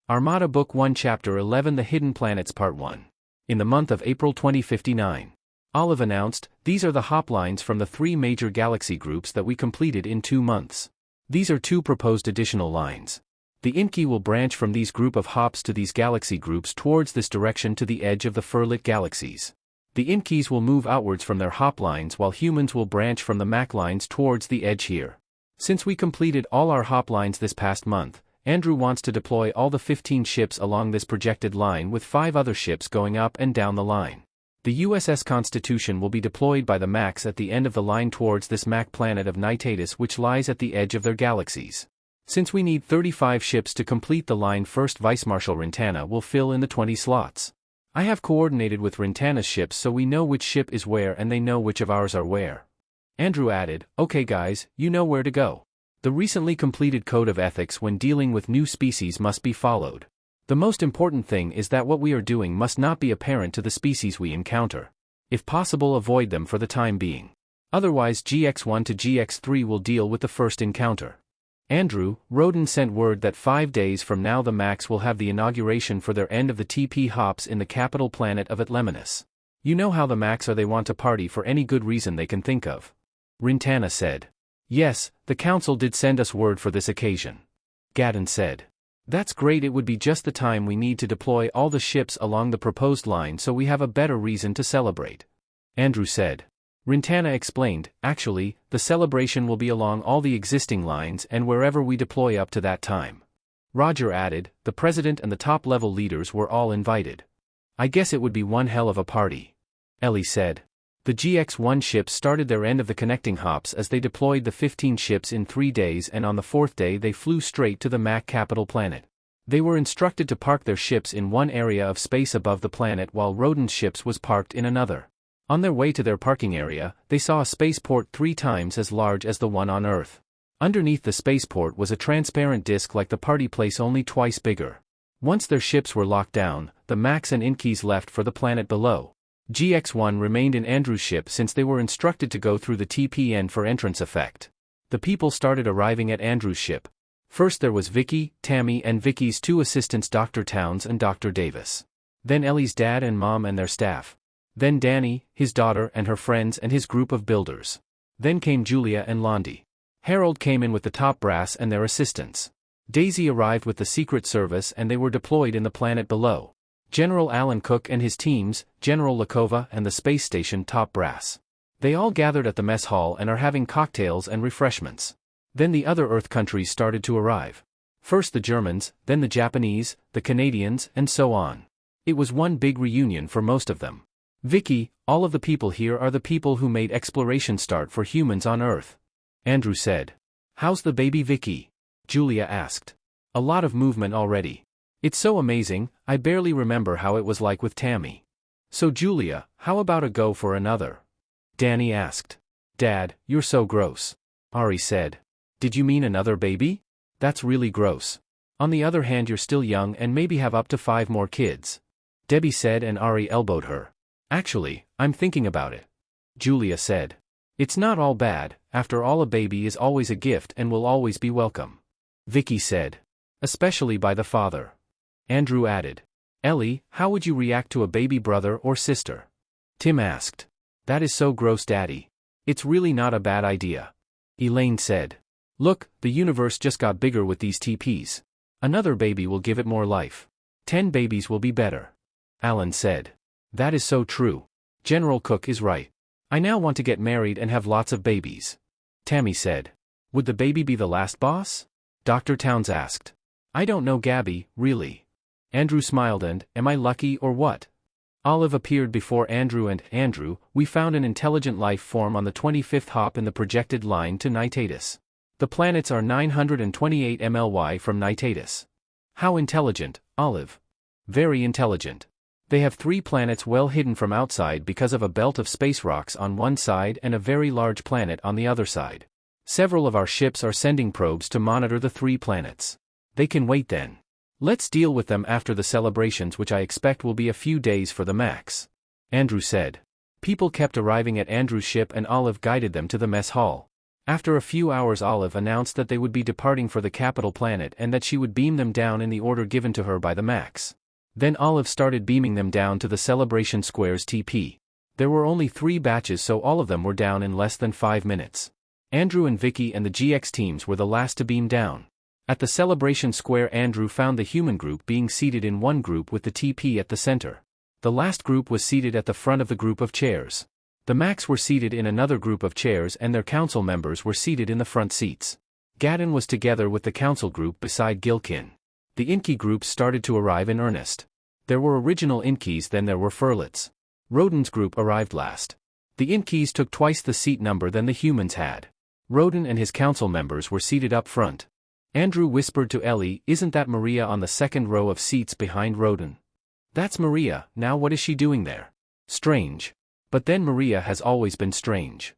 Armada Book 1 Chapter 11 The Hidden Planets Part 1. In the month of April 2059. Olive announced, these are the hop lines from the three major galaxy groups that we completed in 2 months. These are 2 proposed additional lines. The Inky will branch from these group of hops to these galaxy groups towards this direction to the edge of the fur-lit galaxies. The Inkies will move outwards from their hop lines while humans will branch from the Mac lines towards the edge here. Since we completed all our hop lines this past month, Andrew wants to deploy all the 15 ships along this projected line with 5 other ships going up and down the line. The USS Constitution will be deployed by the Macs at the end of the line towards this Mac planet of Nitatis which lies at the edge of their galaxies. Since we need 35 ships to complete the line, first Vice Marshal Rintana will fill in the 20 slots. I have coordinated with Rintana's ships so we know which ship is where and they know which of ours are where. Andrew added, okay guys, you know where to go. The recently completed code of ethics when dealing with new species must be followed. The most important thing is that what we are doing must not be apparent to the species we encounter. If possible, avoid them for the time being. Otherwise GX1 to GX3 will deal with the first encounter. Andrew, Roden sent word that 5 days from now the Macs will have the inauguration for their end of the TP hops in the capital planet of Atleminus. You know how the Macs are, they want to party for any good reason they can think of. Rintana said. Yes, the council did send us word for this occasion. Gadden said. That's great, it would be just the time we need to deploy all the ships along the proposed line so we have a better reason to celebrate. Andrew said. Rintana explained, actually, the celebration will be along all the existing lines and wherever we deploy up to that time. Roger added, the president and the top-level leaders were all invited. I guess it would be one hell of a party. Ellie said. The GX1 ships started their end of the connecting hops as they deployed the 15 ships in 3 days, and on the 4th day they flew straight to the Mac capital planet. They were instructed to park their ships in one area of space above the planet while Roden's ships was parked in another. On their way to their parking area, they saw a spaceport 3 times as large as the one on Earth. Underneath the spaceport was a transparent disk like the party place, only twice bigger. Once their ships were locked down, the Macs and Inkies left for the planet below. GX1 remained in Andrew's ship since they were instructed to go through the TPN for entrance effect. The people started arriving at Andrew's ship. First there was Vicky, Tammy and Vicky's 2 assistants, Dr. Towns and Dr. Davis. Then Ellie's dad and mom and their staff. Then Danny, his daughter and her friends and his group of builders. Then came Julia and Londi. Harold came in with the top brass and their assistants. Daisy arrived with the Secret Service and they were deployed in the planet below. General Alan Cook and his teams, General Lakova and the space station top brass. They all gathered at the mess hall and are having cocktails and refreshments. Then the other Earth countries started to arrive. First the Germans, then the Japanese, the Canadians, and so on. It was one big reunion for most of them. Vicky, all of the people here are the people who made exploration start for humans on Earth. Andrew said. How's the baby Vicky? Julia asked. A lot of movement already. It's so amazing, I barely remember how it was like with Tammy. So Julia, how about a go for another? Danny asked. Dad, you're so gross. Ari said. Did you mean another baby? That's really gross. On the other hand, you're still young and maybe have up to 5 more kids. Debbie said, and Ari elbowed her. Actually, I'm thinking about it. Julia said. It's not all bad, after all a baby is always a gift and will always be welcome. Vicky said. Especially by the father. Andrew added. Ellie, how would you react to a baby brother or sister? Tim asked. That is so gross, Daddy. It's really not a bad idea. Elaine said. Look, the universe just got bigger with these TPs. Another baby will give it more life. 10 babies will be better. Alan said. That is so true. General Cook is right. I now want to get married and have lots of babies. Tammy said. Would the baby be the last boss? Dr. Towns asked. I don't know, Gabby, really. Andrew smiled and, am I lucky or what? Olive appeared before Andrew and, Andrew, we found an intelligent life form on the 25th hop in the projected line to Nitatis. The planets are 928 MLY from Nitatis. How intelligent, Olive? Very intelligent. They have 3 planets well hidden from outside because of a belt of space rocks on one side and a very large planet on the other side. Several of our ships are sending probes to monitor the 3 planets. They can wait then. Let's deal with them after the celebrations, which I expect will be a few days for the Macs. Andrew said. People kept arriving at Andrew's ship and Olive guided them to the mess hall. After a few hours, Olive announced that they would be departing for the capital planet and that she would beam them down in the order given to her by the Max. Then Olive started beaming them down to the Celebration Square's TP. There were only 3 batches, so all of them were down in less than 5 minutes. Andrew and Vicky and the GX teams were the last to beam down. At the Celebration Square, Andrew found the human group being seated in one group with the TP at the center. The last group was seated at the front of the group of chairs. The Max were seated in another group of chairs and their council members were seated in the front seats. Gadden was together with the council group beside Gilkin. The Inky groups started to arrive in earnest. There were original Inkys, then there were Furlets. Rodin's group arrived last. The Inkys took twice the seat number than the humans had. Rodin and his council members were seated up front. Andrew whispered to Ellie, "Isn't that Maria on the second row of seats behind Rodin?" "That's Maria. Now what is she doing there?" "Strange. But then Maria has always been strange,"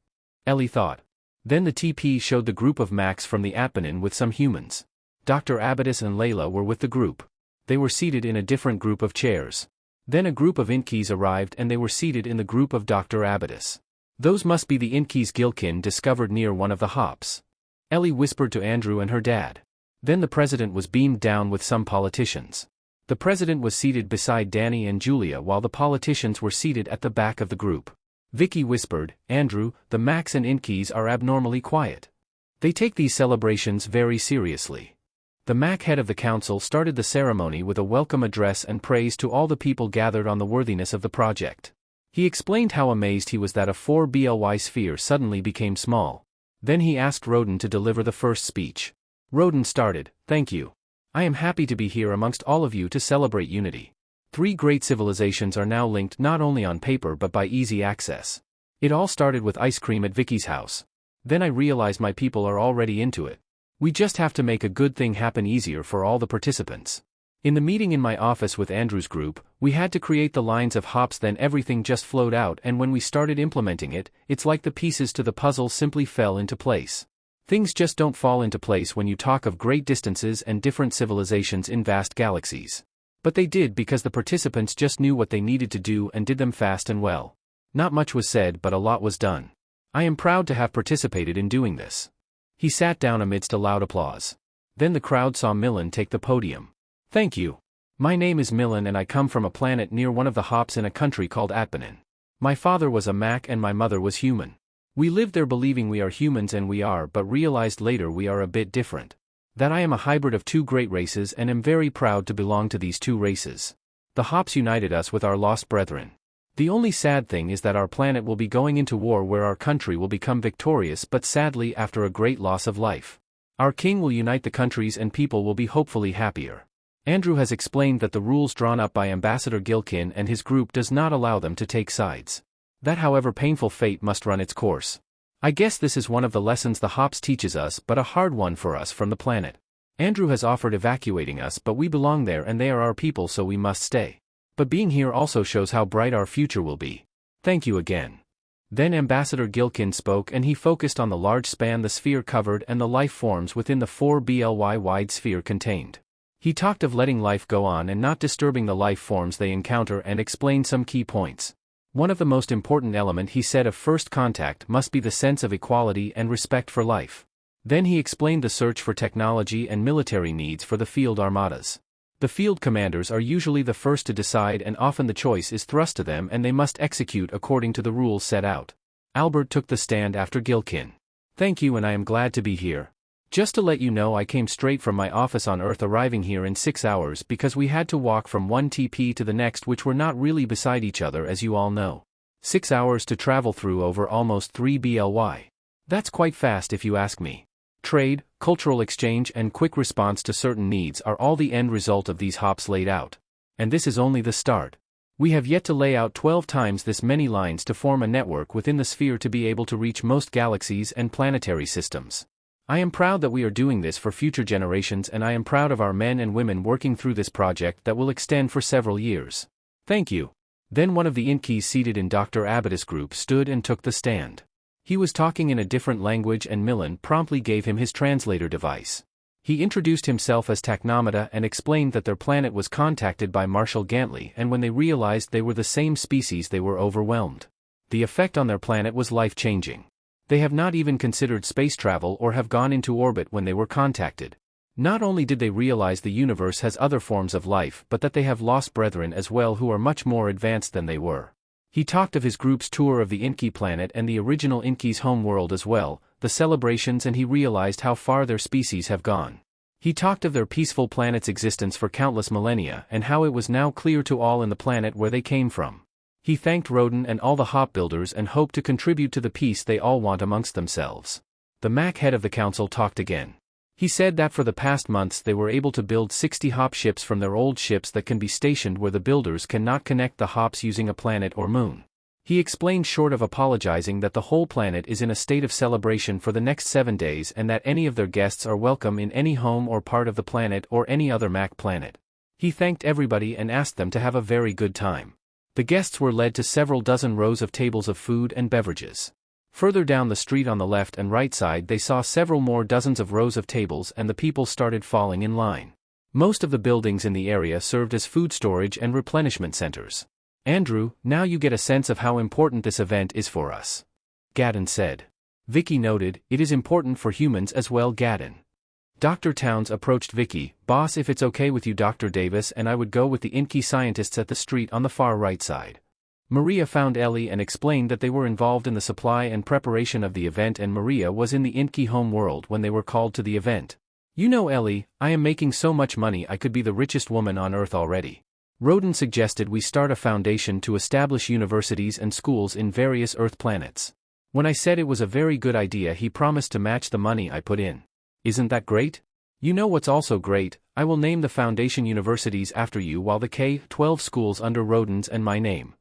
Ellie thought. Then the TP showed the group of Max from the Appenine with some humans. Dr. Abaddis and Layla were with the group. They were seated in a different group of chairs. Then a group of Inkys arrived and they were seated in the group of Dr. Abaddis. "Those must be the Inkys Gilkin discovered near one of the hops," Ellie whispered to Andrew and her dad. Then the president was beamed down with some politicians. The president was seated beside Danny and Julia while the politicians were seated at the back of the group. Vicky whispered, "Andrew, the Max and Inkys are abnormally quiet. They take these celebrations very seriously." The Mac head of the council started the ceremony with a welcome address and praise to all the people gathered on the worthiness of the project. He explained how amazed he was that a 4BLY sphere suddenly became small. Then he asked Rodin to deliver the first speech. Rodin started, "Thank you. I am happy to be here amongst all of you to celebrate unity. 3 great civilizations are now linked not only on paper but by easy access. It all started with ice cream at Vicky's house. Then I realized my people are already into it. We just have to make a good thing happen easier for all the participants." In the meeting in my office with Andrew's group, we had to create the lines of hops, then everything just flowed out, and when we started implementing it, it's like the pieces to the puzzle simply fell into place. Things just don't fall into place when you talk of great distances and different civilizations in vast galaxies. But they did because the participants just knew what they needed to do and did them fast and well. Not much was said but a lot was done. I am proud to have participated in doing this. He sat down amidst a loud applause. Then the crowd saw Millen take the podium. "Thank you. My name is Millen and I come from a planet near one of the hops in a country called Appenine. My father was a Mac and my mother was human. We lived there believing we are humans and we are, but realized later we are a bit different. That I am a hybrid of 2 great races and am very proud to belong to these 2 races. The hops united us with our lost brethren. The only sad thing is that our planet will be going into war where our country will become victorious, but sadly after a great loss of life. Our king will unite the countries and people will be hopefully happier." Andrew has explained that the rules drawn up by Ambassador Gilkin and his group does not allow them to take sides. That however painful fate must run its course. I guess this is one of the lessons the hops teaches us, but a hard one for us from the planet. Andrew has offered evacuating us, but we belong there and they are our people, so we must stay. But being here also shows how bright our future will be. Thank you again. Then Ambassador Gilkin spoke and he focused on the large span the sphere covered and the life forms within the 4BLY wide sphere contained. He talked of letting life go on and not disturbing the life forms they encounter and explained some key points. One of the most important element he said of first contact must be the sense of equality and respect for life. Then he explained the search for technology and military needs for the field armadas. The field commanders are usually the first to decide and often the choice is thrust to them and they must execute according to the rules set out. Albert took the stand after Gilkin. "Thank you and I am glad to be here. Just to let you know, I came straight from my office on Earth, arriving here in 6 hours because we had to walk from one TP to the next, which were not really beside each other as you all know. 6 hours to travel through over almost 3 BLY. That's quite fast if you ask me. Trade, cultural exchange and quick response to certain needs are all the end result of these hops laid out. And this is only the start. We have yet to lay out 12 times this many lines to form a network within the sphere to be able to reach most galaxies and planetary systems. I am proud that we are doing this for future generations and I am proud of our men and women working through this project that will extend for several years. Thank you." Then one of the Inkys seated in Dr. Abaddis' group stood and took the stand. He was talking in a different language and Millen promptly gave him his translator device. He introduced himself as Armada and explained that their planet was contacted by Marshal Gantley and when they realized they were the same species they were overwhelmed. The effect on their planet was life-changing. They have not even considered space travel or have gone into orbit when they were contacted. Not only did they realize the universe has other forms of life but that they have lost brethren as well who are much more advanced than they were. He talked of his group's tour of the Inky planet and the original Inky's home world as well, the celebrations, and he realized how far their species have gone. He talked of their peaceful planet's existence for countless millennia and how it was now clear to all in the planet where they came from. He thanked Roden and all the hop builders and hoped to contribute to the peace they all want amongst themselves. The Mac head of the council talked again. He said that for the past months they were able to build 60 hop ships from their old ships that can be stationed where the builders cannot connect the hops using a planet or moon. He explained, short of apologizing, that the whole planet is in a state of celebration for the next 7 days and that any of their guests are welcome in any home or part of the planet or any other Mac planet. He thanked everybody and asked them to have a very good time. The guests were led to several dozen rows of tables of food and beverages. Further down the street on the left and right side they saw several more dozens of rows of tables and the people started falling in line. Most of the buildings in the area served as food storage and replenishment centers. Andrew, now you get a sense of how important this event is for us, Gadden said. Vicky noted, it is important for humans as well, Gadden. Dr. Towns approached Vicky. Boss, if it's okay with you, Dr. Davis and I would go with the Inky scientists at the street on the far right side. Maria found Ellie and explained that they were involved in the supply and preparation of the event and Maria was in the Inky home world when they were called to the event. You know, Ellie, I am making so much money I could be the richest woman on Earth already. Roden suggested we start a foundation to establish universities and schools in various Earth planets. When I said it was a very good idea, he promised to match the money I put in. Isn't that great? You know what's also great? I will name the foundation universities after you while the K-12 schools under Roden's and my name.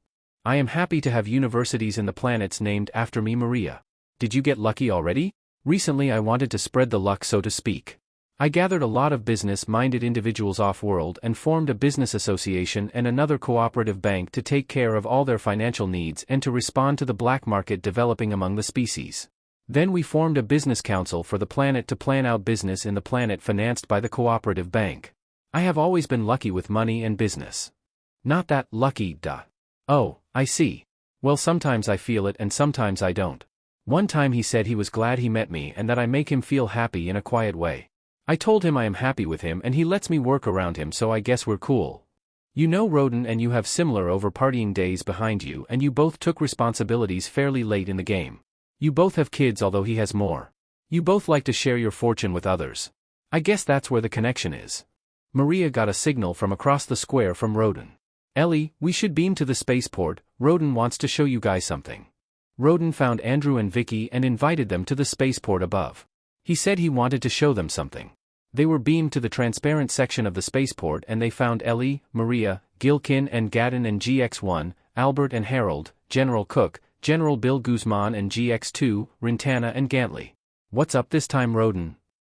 I am happy to have universities in the planets named after me, Maria. Did you get lucky already? Recently I wanted to spread the luck, so to speak. I gathered a lot of business-minded individuals off-world and formed a business association and another cooperative bank to take care of all their financial needs and to respond to the black market developing among the species. Then we formed a business council for the planet to plan out business in the planet financed by the cooperative bank. I have always been lucky with money and business. Not that lucky, duh. Oh, I see. Well, sometimes I feel it and sometimes I don't. One time he said he was glad he met me and that I make him feel happy in a quiet way. I told him I am happy with him and he lets me work around him, so I guess we're cool. You know, Roden and you have similar over-partying days behind you and you both took responsibilities fairly late in the game. You both have kids, although he has more. You both like to share your fortune with others. I guess that's where the connection is. Maria got a signal from across the square from Roden. Ellie, we should beam to the spaceport. Roden wants to show you guys something. Roden found Andrew and Vicky and invited them to the spaceport above. He said he wanted to show them something. They were beamed to the transparent section of the spaceport and they found Ellie, Maria, Gilkin and Gadden and GX1, Albert and Harold, General Cook, General Bill Guzman and GX2, Rintana and Gantley. What's up this time, Roden?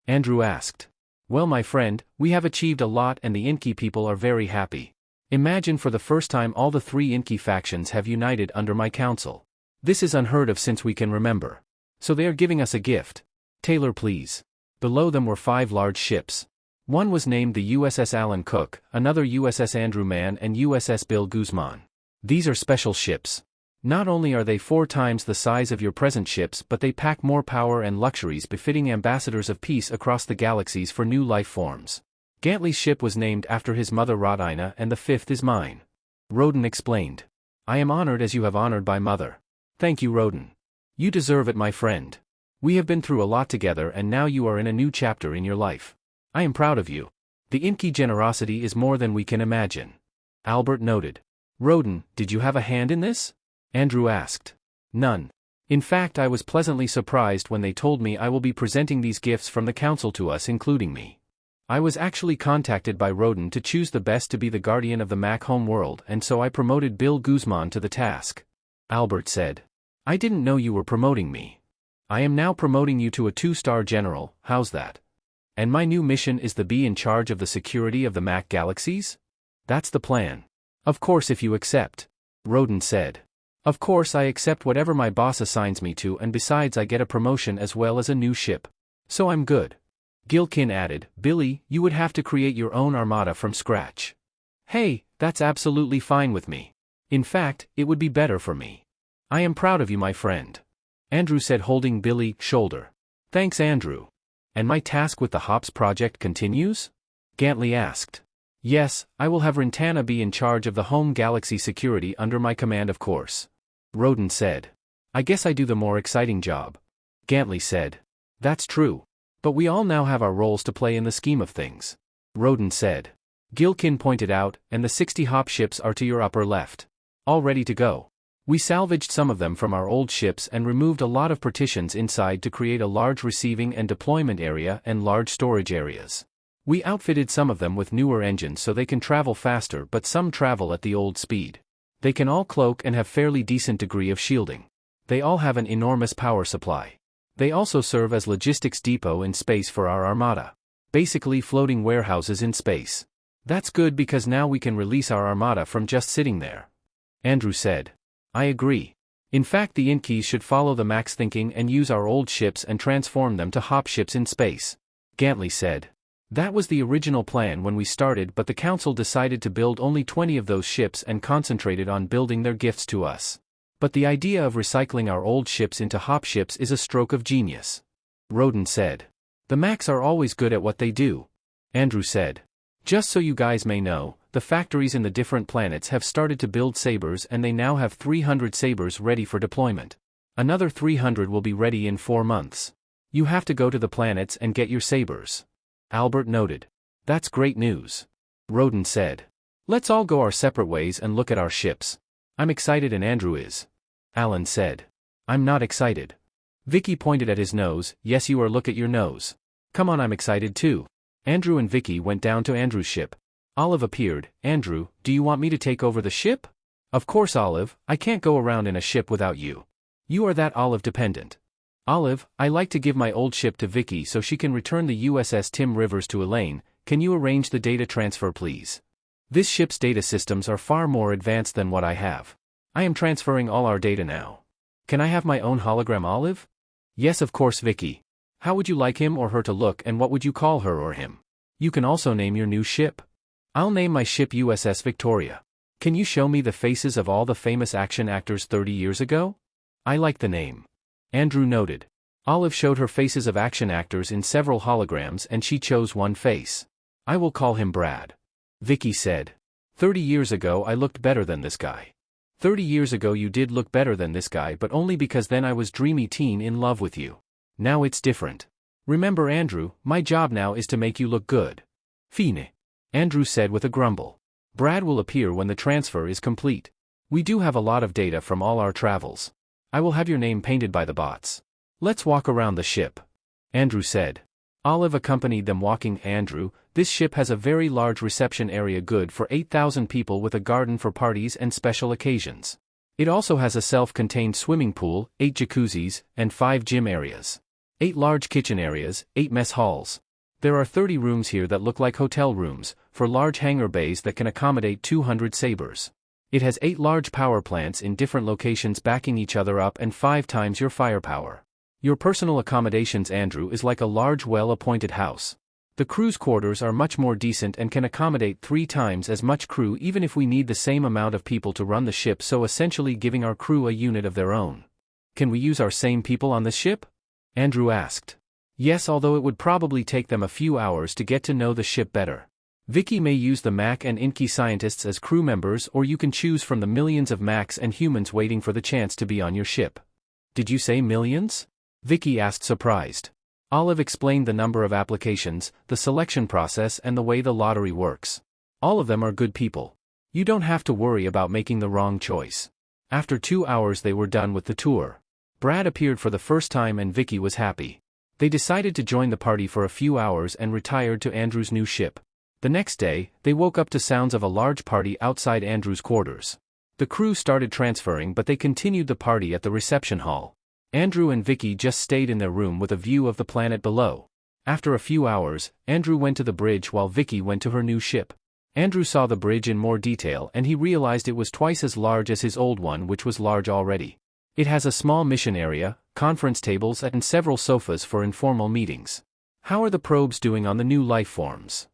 Andrew asked. Well, my friend, we have achieved a lot and the Inky people are very happy. Imagine, for the first time all the 3 Inky factions have united under my council. This is unheard of since we can remember. So they are giving us a gift. Taylor, please. Below them were 5 large ships. One was named the USS Alan Cook, another USS Andrew Mann and USS Bill Guzman. These are special ships. Not only are they 4 times the size of your present ships, but they pack more power and luxuries befitting ambassadors of peace across the galaxies for new life forms. Gantley's ship was named after his mother Rodina and the 5th is mine. Roden explained. I am honored as you have honored my mother. Thank you, Roden. You deserve it, my friend. We have been through a lot together and now you are in a new chapter in your life. I am proud of you. The Inky generosity is more than we can imagine. Albert noted. Roden, did you have a hand in this? Andrew asked. None. In fact, I was pleasantly surprised when they told me I will be presenting these gifts from the council to us, including me. I was actually contacted by Roden to choose the best to be the guardian of the Mac home world, and so I promoted Bill Guzman to the task. Albert said. I didn't know you were promoting me. I am now promoting you to a 2-star general. How's that? And my new mission is to be in charge of the security of the Mac galaxies? That's the plan. Of course, if you accept. Roden said. Of course I accept whatever my boss assigns me to, and besides I get a promotion as well as a new ship. So I'm good. Gilkin added, Billy, you would have to create your own armada from scratch. Hey, that's absolutely fine with me. In fact, it would be better for me. I am proud of you, my friend. Andrew said, holding Billy's shoulder. Thanks, Andrew. And my task with the Hops project continues? Gantley asked. Yes, I will have Rintana be in charge of the home galaxy security under my command, of course. Roden said. I guess I do the more exciting job. Gantley said. That's true. But we all now have our roles to play in the scheme of things. Roden said. Gilkin pointed out, and the 60 Hop ships are to your upper left. All ready to go. We salvaged some of them from our old ships and removed a lot of partitions inside to create a large receiving and deployment area and large storage areas. We outfitted some of them with newer engines so they can travel faster, but some travel at the old speed. They can all cloak and have fairly decent degree of shielding. They all have an enormous power supply. They also serve as logistics depot in space for our Armada. Basically floating warehouses in space. That's good because now we can release our Armada from just sitting there. Andrew said. I agree. In fact, the Inkeys should follow the Max thinking and use our old ships and transform them to Hop ships in space. Gantley said. That was the original plan when we started, but the Council decided to build only 20 of those ships and concentrated on building their gifts to us. But the idea of recycling our old ships into Hop ships is a stroke of genius. Roden said. The Max are always good at what they do. Andrew said. Just so you guys may know, the factories in the different planets have started to build sabers and they now have 300 sabers ready for deployment. Another 300 will be ready in 4 months. You have to go to the planets and get your sabers. Albert noted. That's great news. Roden said. Let's all go our separate ways and look at our ships. I'm excited and Andrew is. Alan said. I'm not excited. Vicky pointed at his nose. Yes, you are. Look at your nose. Come on, I'm excited too. Andrew and Vicky went down to Andrew's ship. Olive appeared. Andrew, do you want me to take over the ship? Of course, Olive, I can't go around in a ship without you. You are that Olive dependent. Olive, I like to give my old ship to Vicky so she can return the USS Tim Rivers to Elaine. Can you arrange the data transfer, please? This ship's data systems are far more advanced than what I have. I am transferring all our data now. Can I have my own hologram, Olive? Yes, of course, Vicky. How would you like him or her to look, and what would you call her or him? You can also name your new ship. I'll name my ship USS Victoria. Can you show me the faces of all the famous action actors 30 years ago? I like the name. Andrew noted. Olive showed her faces of action actors in several holograms and she chose one face. I will call him Brad. Vicky said. 30 years ago I looked better than this guy. 30 years ago you did look better than this guy, but only because then I was dreamy teen in love with you. Now it's different. Remember, Andrew, my job now is to make you look good. Fine. Andrew said with a grumble. Brad will appear when the transfer is complete. We do have a lot of data from all our travels. I will have your name painted by the bots. Let's walk around the ship. Andrew said. Olive accompanied them walking. Andrew, this ship has a very large reception area good for 8,000 people with a garden for parties and special occasions. It also has a self-contained swimming pool, 8 jacuzzis, and 5 gym areas. 8 large kitchen areas, 8 mess halls. There are 30 rooms here that look like hotel rooms, for large hangar bays that can accommodate 200 sabers. It has 8 large power plants in different locations backing each other up and 5 times your firepower. Your personal accommodations, Andrew, is like a large well-appointed house. The crew's quarters are much more decent and can accommodate 3 times as much crew even if we need the same amount of people to run the ship, so essentially giving our crew a unit of their own. Can we use our same people on this ship? Andrew asked. Yes, although it would probably take them a few hours to get to know the ship better. Vicky may use the Mac and Inky scientists as crew members, or you can choose from the millions of Macs and humans waiting for the chance to be on your ship. Did you say millions? Vicky asked, surprised. Olive explained the number of applications, the selection process, and the way the lottery works. All of them are good people. You don't have to worry about making the wrong choice. After 2 hours they were done with the tour. Brad appeared for the first time and Vicky was happy. They decided to join the party for a few hours and retired to Andrew's new ship. The next day, they woke up to sounds of a large party outside Andrew's quarters. The crew started transferring, but they continued the party at the reception hall. Andrew and Vicky just stayed in their room with a view of the planet below. After a few hours, Andrew went to the bridge while Vicky went to her new ship. Andrew saw the bridge in more detail and he realized it was twice as large as his old one, which was large already. It has a small mission area, conference tables, and several sofas for informal meetings. How are the probes doing on the new life forms?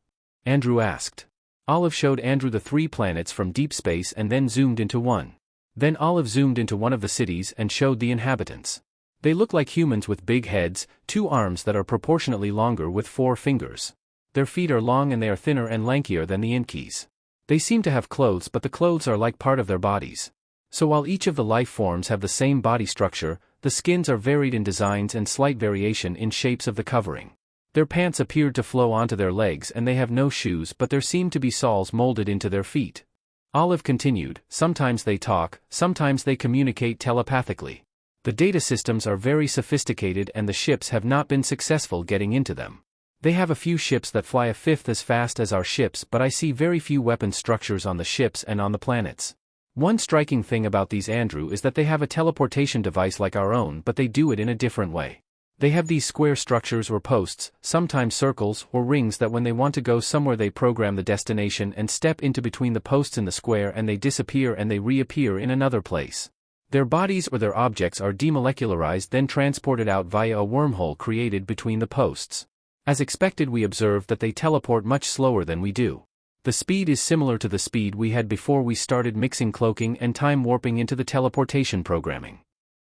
Andrew asked. Olive showed Andrew the 3 planets from deep space and then zoomed into one. Then Olive zoomed into one of the cities and showed the inhabitants. They look like humans with big heads, 2 arms that are proportionately longer with 4 fingers. Their feet are long and they are thinner and lankier than the Inkies. They seem to have clothes, but the clothes are like part of their bodies. So while each of the life forms have the same body structure, the skins are varied in designs and slight variation in shapes of the covering. Their pants appeared to flow onto their legs and they have no shoes, but there seem to be soles molded into their feet. Olive continued, sometimes they talk, sometimes they communicate telepathically. The data systems are very sophisticated and the ships have not been successful getting into them. They have a few ships that fly a fifth as fast as our ships, but I see very few weapon structures on the ships and on the planets. One striking thing about these, Andrew, is that they have a teleportation device like our own, but they do it in a different way. They have these square structures or posts, sometimes circles or rings, that when they want to go somewhere they program the destination and step into between the posts in the square and they disappear and they reappear in another place. Their bodies or their objects are demolecularized, then transported out via a wormhole created between the posts. As expected, we observed that they teleport much slower than we do. The speed is similar to the speed we had before we started mixing cloaking and time warping into the teleportation programming.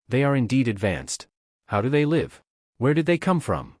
They are indeed advanced. How do they live? Where did they come from?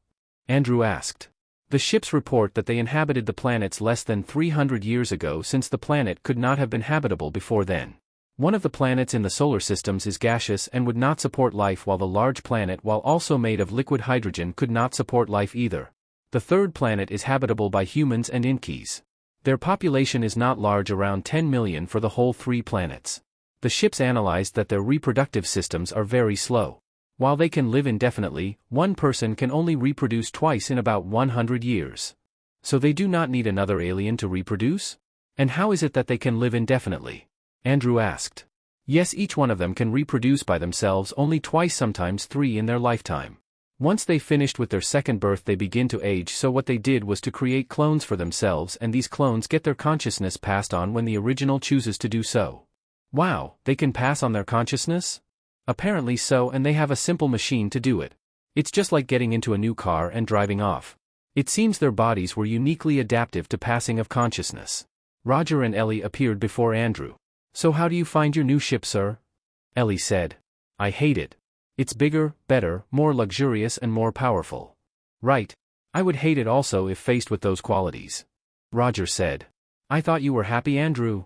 Andrew asked. The ships report that they inhabited the planets less than 300 years ago, since the planet could not have been habitable before then. One of the planets in the solar systems is gaseous and would not support life, while the large planet, while also made of liquid hydrogen, could not support life either. The third planet is habitable by humans and Inkies. Their population is not large, around 10 million for the whole 3 planets. The ships analyzed that their reproductive systems are very slow. While they can live indefinitely, one person can only reproduce twice in about 100 years. So they do not need another alien to reproduce? And how is it that they can live indefinitely? Andrew asked. Yes, each one of them can reproduce by themselves only twice, sometimes 3 in their lifetime. Once they finished with their second birth they begin to age, so what they did was to create clones for themselves, and these clones get their consciousness passed on when the original chooses to do so. Wow, they can pass on their consciousness? Apparently so, and they have a simple machine to do it. It's just like getting into a new car and driving off. It seems their bodies were uniquely adaptive to passing of consciousness. Roger and Ellie appeared before Andrew. So how do you find your new ship, sir? Ellie said. I hate it. It's bigger, better, more luxurious and more powerful. Right. I would hate it also if faced with those qualities. Roger said. I thought you were happy, Andrew.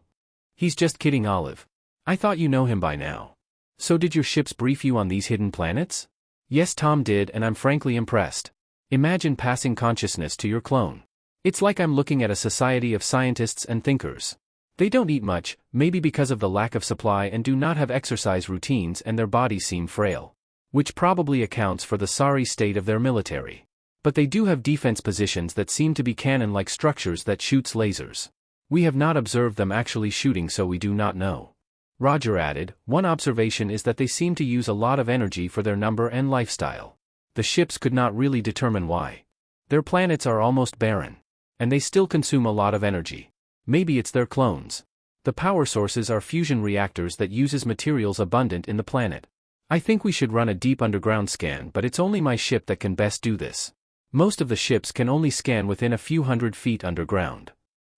He's just kidding, Olive. I thought you know him by now. So did your ships brief you on these hidden planets? Yes, Tom did, and I'm frankly impressed. Imagine passing consciousness to your clone. It's like I'm looking at a society of scientists and thinkers. They don't eat much, maybe because of the lack of supply, and do not have exercise routines, and their bodies seem frail. Which probably accounts for the sorry state of their military. But they do have defense positions that seem to be cannon-like structures that shoots lasers. We have not observed them actually shooting, so we do not know. Roger added, one observation is that they seem to use a lot of energy for their number and lifestyle. The ships could not really determine why. Their planets are almost barren. And they still consume a lot of energy. Maybe it's their clones. The power sources are fusion reactors that uses materials abundant in the planet. I think we should run a deep underground scan, but it's only my ship that can best do this. Most of the ships can only scan within a few hundred feet underground.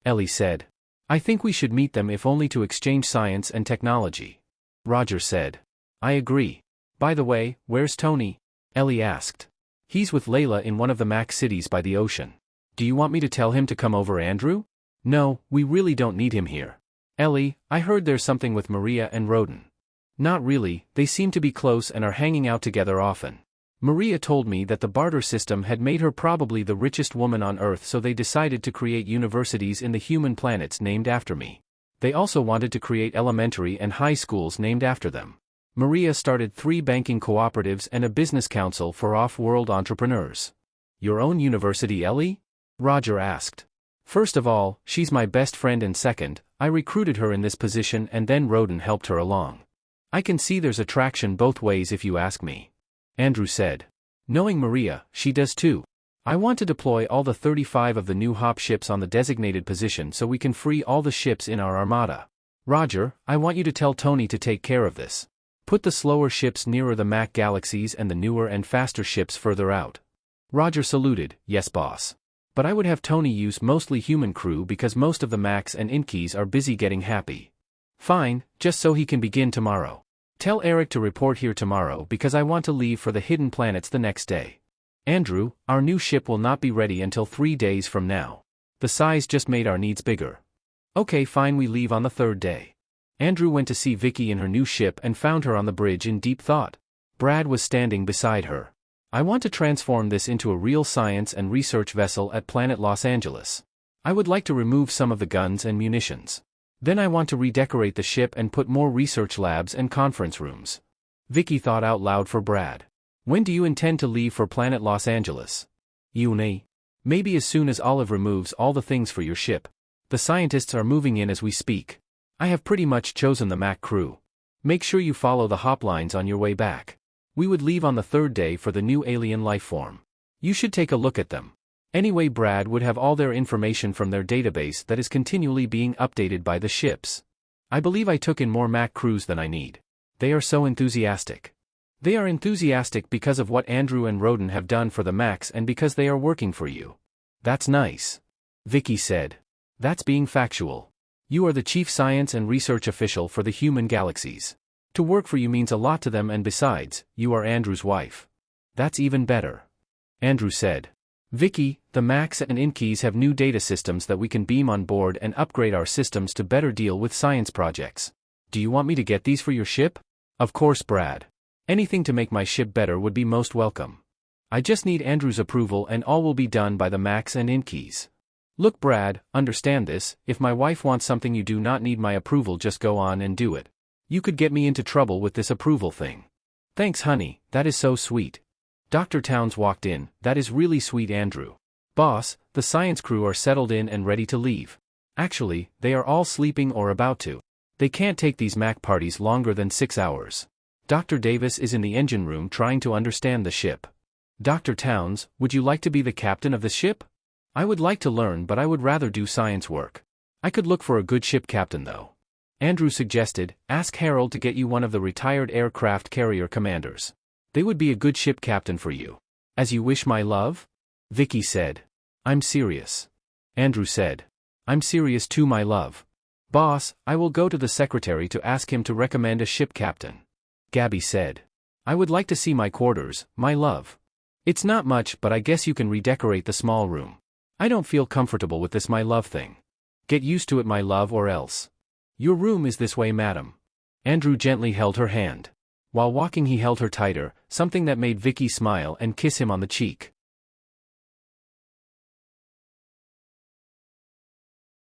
Ellie said. I think we should meet them, if only to exchange science and technology. Roger said. I agree. By the way, where's Tony? Ellie asked. He's with Layla in one of the Mac cities by the ocean. Do you want me to tell him to come over, Andrew? No, we really don't need him here. Ellie, I heard there's something with Maria and Roden. Not really, they seem to be close and are hanging out together often. Maria told me that the barter system had made her probably the richest woman on Earth, so they decided to create universities in the human planets named after me. They also wanted to create elementary and high schools named after them. Maria started 3 banking cooperatives and a business council for off-world entrepreneurs. Your own university, Ellie? Roger asked. First of all, she's my best friend, and second, I recruited her in this position and then Roden helped her along. I can see there's attraction both ways if you ask me. Andrew said. Knowing Maria, she does too. I want to deploy all the 35 of the new Hop ships on the designated position so we can free all the ships in our Armada. Roger, I want you to tell Tony to take care of this. Put the slower ships nearer the Mac galaxies and the newer and faster ships further out. Roger saluted. Yes, boss. But I would have Tony use mostly human crew because most of the Macs and Inkies are busy getting happy. Fine, just so he can begin tomorrow. Tell Eric to report here tomorrow because I want to leave for the hidden planets the next day. Andrew, our new ship will not be ready until 3 days from now. The size just made our needs bigger. Okay, fine, we leave on the 3rd day. Andrew went to see Vicky in her new ship and found her on the bridge in deep thought. Brad was standing beside her. I want to transform this into a real science and research vessel at Planet Los Angeles. I would like to remove some of the guns and munitions. Then I want to redecorate the ship and put more research labs and conference rooms. Vicky thought out loud for Brad. When do you intend to leave for Planet Los Angeles? Uni. Maybe as soon as Olive removes all the things for your ship. The scientists are moving in as we speak. I have pretty much chosen the Mac crew. Make sure you follow the hoplines on your way back. We would leave on the 3rd day for the new alien life form. You should take a look at them. Anyway, Brad would have all their information from their database that is continually being updated by the ships. I believe I took in more Mac crews than I need. They are so enthusiastic. They are enthusiastic because of what Andrew and Roden have done for the Macs and because they are working for you. That's nice. Vicky said. That's being factual. You are the chief science and research official for the human galaxies. To work for you means a lot to them, and besides, you are Andrew's wife. That's even better. Andrew said. Vicky, the Macs and Inkeys have new data systems that we can beam on board and upgrade our systems to better deal with science projects. Do you want me to get these for your ship? Of course, Brad. Anything to make my ship better would be most welcome. I just need Andrew's approval and all will be done by the Macs and Inkeys. Look, Brad, understand this, if my wife wants something you do not need my approval, just go on and do it. You could get me into trouble with this approval thing. Thanks, honey, that is so sweet. Dr. Towns walked in. That is really sweet, Andrew. Boss, the science crew are settled in and ready to leave. Actually, they are all sleeping or about to. They can't take these Mac parties longer than 6 hours. Dr. Davis is in the engine room trying to understand the ship. Dr. Towns, would you like to be the captain of the ship? I would like to learn, but I would rather do science work. I could look for a good ship captain though. Andrew suggested, ask Harold to get you one of the retired aircraft carrier commanders. They would be a good ship captain for you. As you wish, my love? Vicky said. I'm serious. Andrew said. I'm serious too, my love. Boss, I will go to the secretary to ask him to recommend a ship captain. Gabby said. I would like to see my quarters, my love. It's not much, but I guess you can redecorate the small room. I don't feel comfortable with this my love thing. Get used to it, my love, or else. Your room is this way, madam. Andrew gently held her hand. While walking he held her tighter, something that made Vicky smile and kiss him on the cheek.